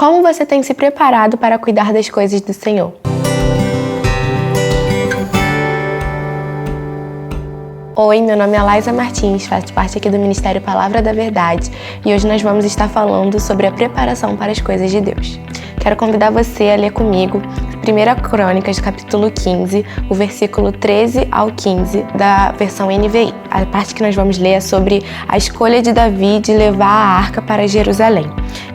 Como você tem se preparado para cuidar das coisas do Senhor? Oi, meu nome é Laisa Martins, faço parte aqui do Ministério Palavra da Verdade e hoje nós vamos estar falando sobre a preparação para as coisas de Deus. Quero convidar você a ler comigo 1 Crônicas, capítulo 15, o versículo 13 ao 15 da versão NVI. A parte que nós vamos ler é sobre a escolha de Davi de levar a arca para Jerusalém.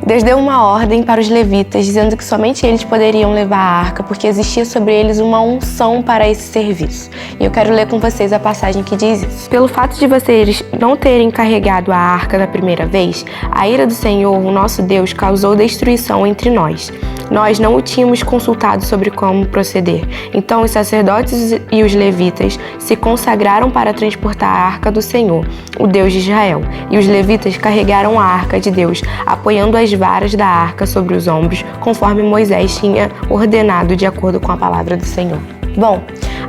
Deus deu uma ordem para os levitas, dizendo que somente eles poderiam levar a arca, porque existia sobre eles uma unção para esse serviço. E eu quero ler com vocês a passagem que diz isso. Pelo fato de vocês não terem carregado a arca da primeira vez, a ira do Senhor, o nosso Deus, causou destruição entre nós. Nós não o tínhamos consultado sobre como proceder. Então os sacerdotes e os levitas se consagraram para transportar a arca do Senhor, o Deus de Israel. E os levitas carregaram a arca de Deus, apoiando as varas da arca sobre os ombros, conforme Moisés tinha ordenado de acordo com a palavra do Senhor. Bom,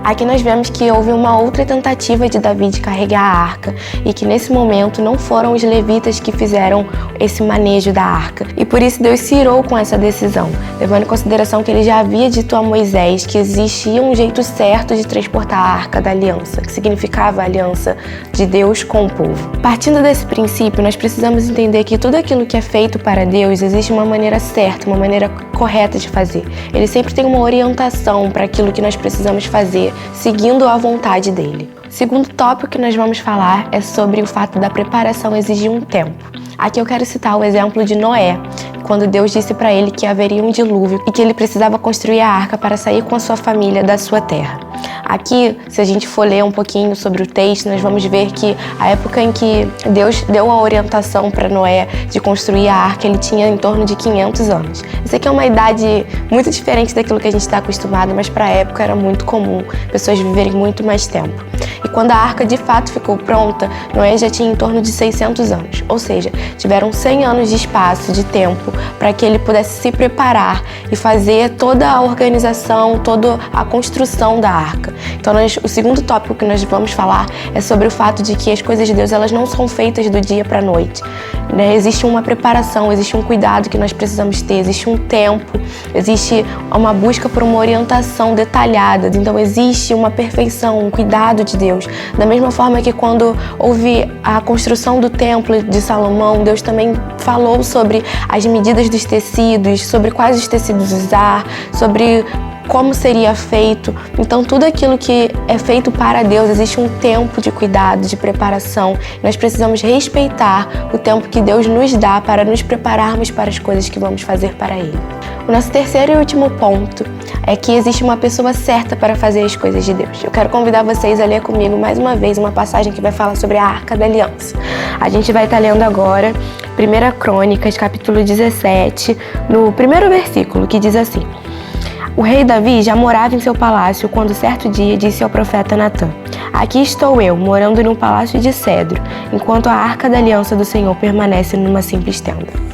aqui nós vemos que houve uma outra tentativa de Davi de carregar a arca e que nesse momento não foram os levitas que fizeram esse manejo da arca. E por isso Deus se irou com essa decisão, levando em consideração que ele já havia dito a Moisés que existia um jeito certo de transportar a arca da aliança, que significava a aliança de Deus com o povo. Partindo desse princípio, nós precisamos entender que tudo aquilo que é feito para Deus, existe uma maneira certa, uma maneira correta de fazer. Ele sempre tem uma orientação para aquilo que nós precisamos fazer, seguindo a vontade dele. O segundo tópico que nós vamos falar é sobre o fato da preparação exigir um tempo. Aqui eu quero citar o exemplo de Noé, quando Deus disse para ele que haveria um dilúvio e que ele precisava construir a arca para sair com a sua família da sua terra. Aqui, se a gente for ler um pouquinho sobre o texto, nós vamos ver que a época em que Deus deu a orientação para Noé de construir a arca, ele tinha em torno de 500 anos. Isso aqui é uma idade muito diferente daquilo que a gente está acostumado, mas para a época era muito comum pessoas viverem muito mais tempo. E quando a arca de fato ficou pronta, Noé já tinha em torno de 600 anos, ou seja, tiveram 100 anos de espaço, de tempo, para que ele pudesse se preparar e fazer toda a organização, toda a construção da arca. Então, o segundo tópico que nós vamos falar é sobre o fato de que as coisas de Deus, elas não são feitas do dia para a noite. Existe uma preparação, existe um cuidado que nós precisamos ter, existe um tempo, existe uma busca por uma orientação detalhada. Então, existe uma perfeição, um cuidado de Deus. Da mesma forma que quando houve a construção do templo de Salomão, Deus também falou sobre as medidas dos tecidos, sobre quais os tecidos usar, sobre como seria feito. Então, tudo aquilo que é feito para Deus, existe um tempo de cuidado, de preparação. Nós precisamos respeitar o tempo que Deus nos dá para nos prepararmos para as coisas que vamos fazer para Ele. O nosso terceiro e último ponto é que existe uma pessoa certa para fazer as coisas de Deus. Eu quero convidar vocês a ler comigo mais uma vez uma passagem que vai falar sobre a Arca da Aliança. A gente vai estar lendo agora 1 Crônicas, capítulo 17, no primeiro versículo, que diz assim: O rei Davi já morava em seu palácio quando certo dia disse ao profeta Natã: Aqui estou eu, morando num palácio de cedro, enquanto a arca da aliança do Senhor permanece numa simples tenda.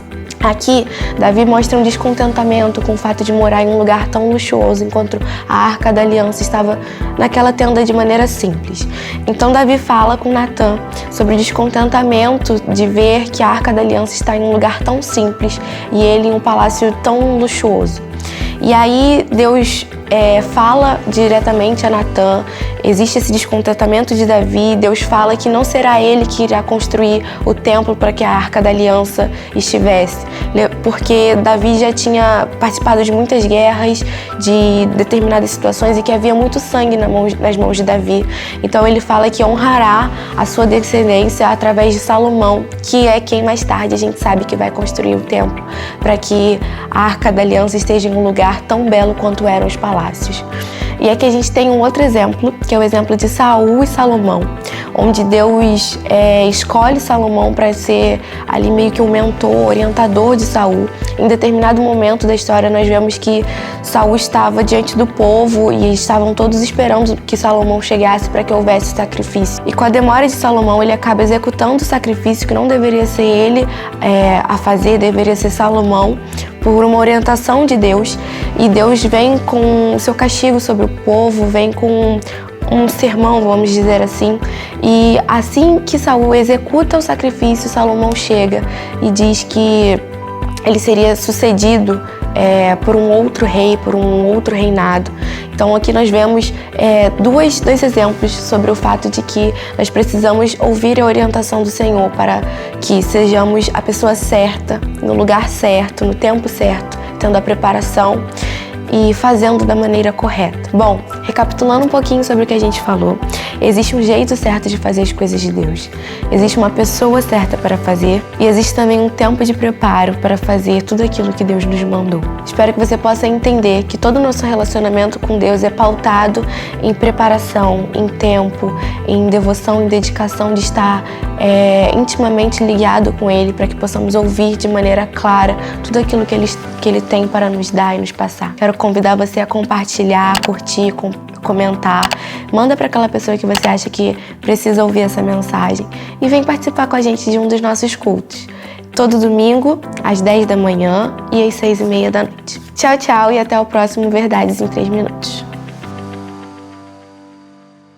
Aqui, Davi mostra um descontentamento com o fato de morar em um lugar tão luxuoso, enquanto a arca da aliança estava naquela tenda de maneira simples. Então Davi fala com Natã sobre o descontentamento de ver que a arca da aliança está em um lugar tão simples e ele em um palácio tão luxuoso. E aí Deus fala diretamente a Natã, existe esse descontentamento de Davi, Deus fala que não será ele que irá construir o templo para que a Arca da Aliança estivesse, porque Davi já tinha participado de muitas guerras, de determinadas situações e que havia muito sangue nas mãos de Davi. Então ele fala que honrará a sua descendência através de Salomão, que é quem mais tarde a gente sabe que vai construir o templo, para que a Arca da Aliança esteja em um lugar tão belo quanto eram os palácios. E aqui a gente tem um outro exemplo, que é o exemplo de Saul e Salomão, onde Deus escolhe Salomão para ser ali meio que um mentor, orientador de Saul. Em determinado momento da história nós vemos que Saul estava diante do povo e estavam todos esperando que Salomão chegasse para que houvesse sacrifício. E com a demora de Salomão, ele acaba executando o sacrifício que não deveria ser ele a fazer, deveria ser Salomão, por uma orientação de Deus. E Deus vem com o seu castigo sobre o povo, vem com um sermão, vamos dizer assim. E assim que Saul executa o sacrifício, Salomão chega e diz que ele seria sucedido por um outro rei, por um outro reinado. Então aqui nós vemos dois exemplos sobre o fato de que nós precisamos ouvir a orientação do Senhor para que sejamos a pessoa certa, no lugar certo, no tempo certo, tendo a preparação e fazendo da maneira correta. Bom, recapitulando um pouquinho sobre o que a gente falou, existe um jeito certo de fazer as coisas de Deus. Existe uma pessoa certa para fazer e existe também um tempo de preparo para fazer tudo aquilo que Deus nos mandou. Espero que você possa entender que todo o nosso relacionamento com Deus é pautado em preparação, em tempo, em devoção, em dedicação de estar intimamente ligado com Ele para que possamos ouvir de maneira clara tudo aquilo que Ele tem para nos dar e nos passar. Quero convidar você a compartilhar, curtir, comentar. Manda para aquela pessoa que você acha que precisa ouvir essa mensagem e vem participar com a gente de um dos nossos cultos. Todo domingo, às 10 da manhã e às 6:30 da noite. Tchau, tchau e até o próximo Verdades em 3 Minutos.